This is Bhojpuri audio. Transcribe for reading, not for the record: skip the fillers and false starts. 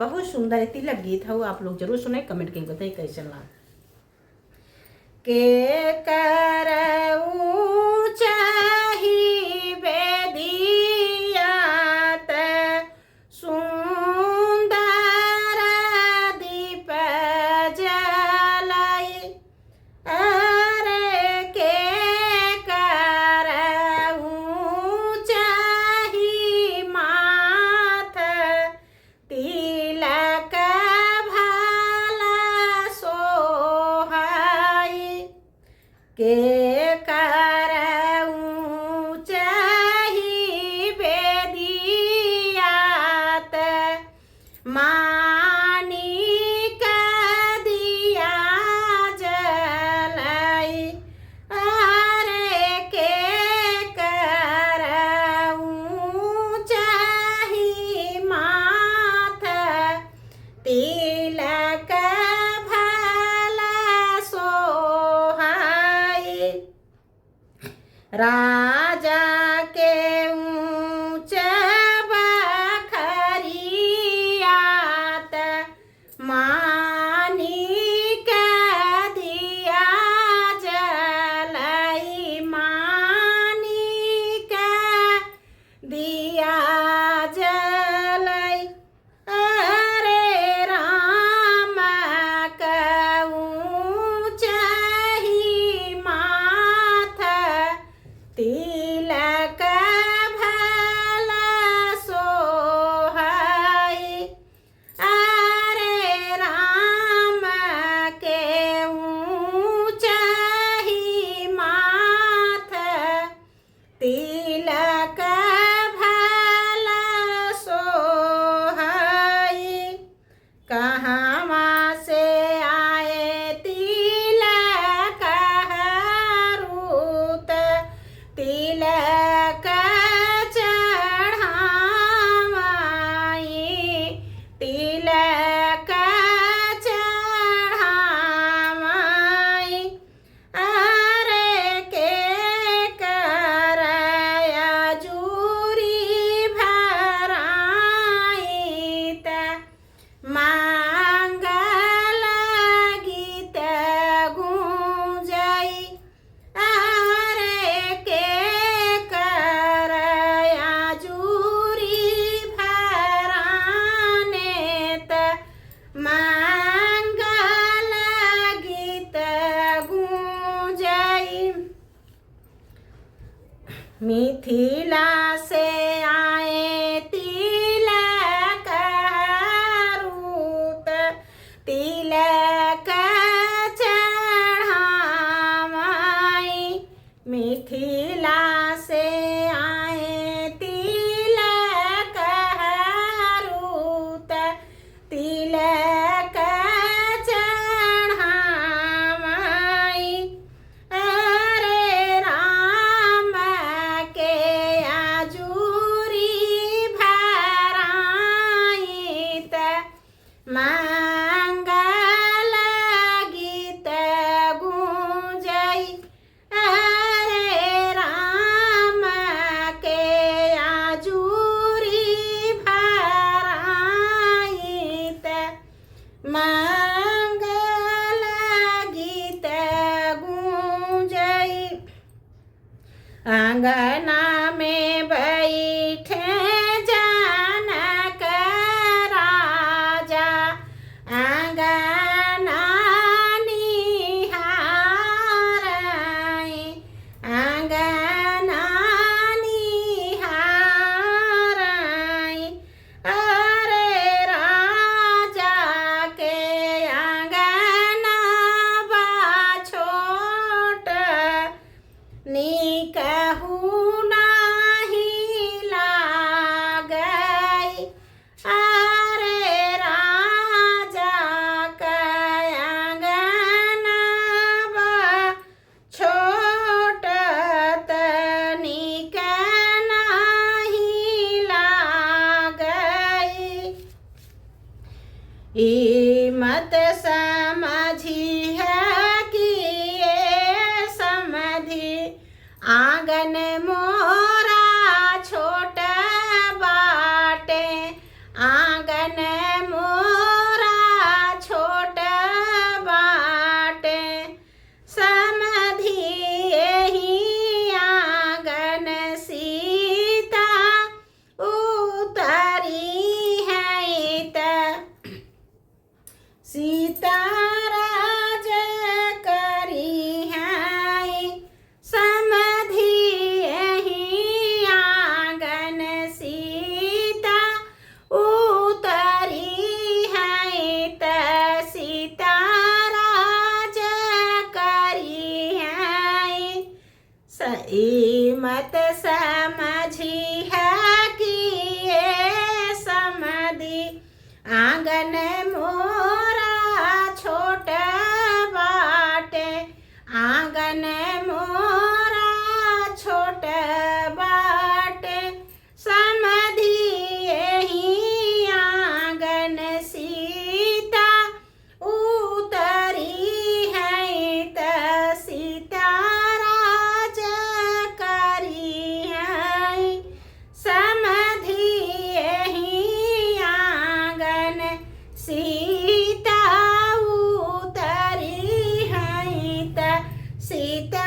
बहुत सुंदर तिलक गीत है वो, आप लोग जरूर सुने, कमेंट करके बताइए कैसे लगा। के करऊ चाही बेदियात सुंदर दीप जलाई, अरे के करऊ चाही माथ तिलक भला सोहाई, के करऊ चाही बेदियात मानिक दिया जलाई, अरे के करऊ चाही माथ तिलक भला सोहाई, राजा के ऊंच बखरियात मानिक दिया जलाई, मानिक दिया जलाई, अरे राम कहूँ चाही माथ तिलक भला सोहाई, अरे राम के चाही माथ तिलक भला सोहाई, कहवा से आए तिलक हरूत तिलक चढ़ावाई, तिलक चढ़ावाई, अरे के करया जूरी भराई, मंगल गीत गूंजई, अरे के करया जूरी भराने मंगल गीत गूंजई, मिथिला से आए तिलक हरूत तिलक चढ़ावाई, मिथिला से आए तिलक हरूत तिलक चढ़ावाई, अरे राम के आजूरी भराई, मंगल गीत गूंजई, अरे राम के आजूरी भराई, मंगल गीत गूंजई, आंगना में बैठे जनक राजा, आंगना निहाराई, आंगना निहाराई, अरे राजा के आंगना बा छोट निकहू नाही लागई, अरे राजा का आंगना बा छोट तनिक नाही लागई, ई मत समझी है कि ये समझी आंगन मोरा छोट बाटे, आंगन मोरा आंगन मोरा छोट बाटे आंगन मोरा छोट बाटे समधि एही आंगन सीता उतरी है त सीता राज करी है समधि एही आंगन सीता उतरी है त सीता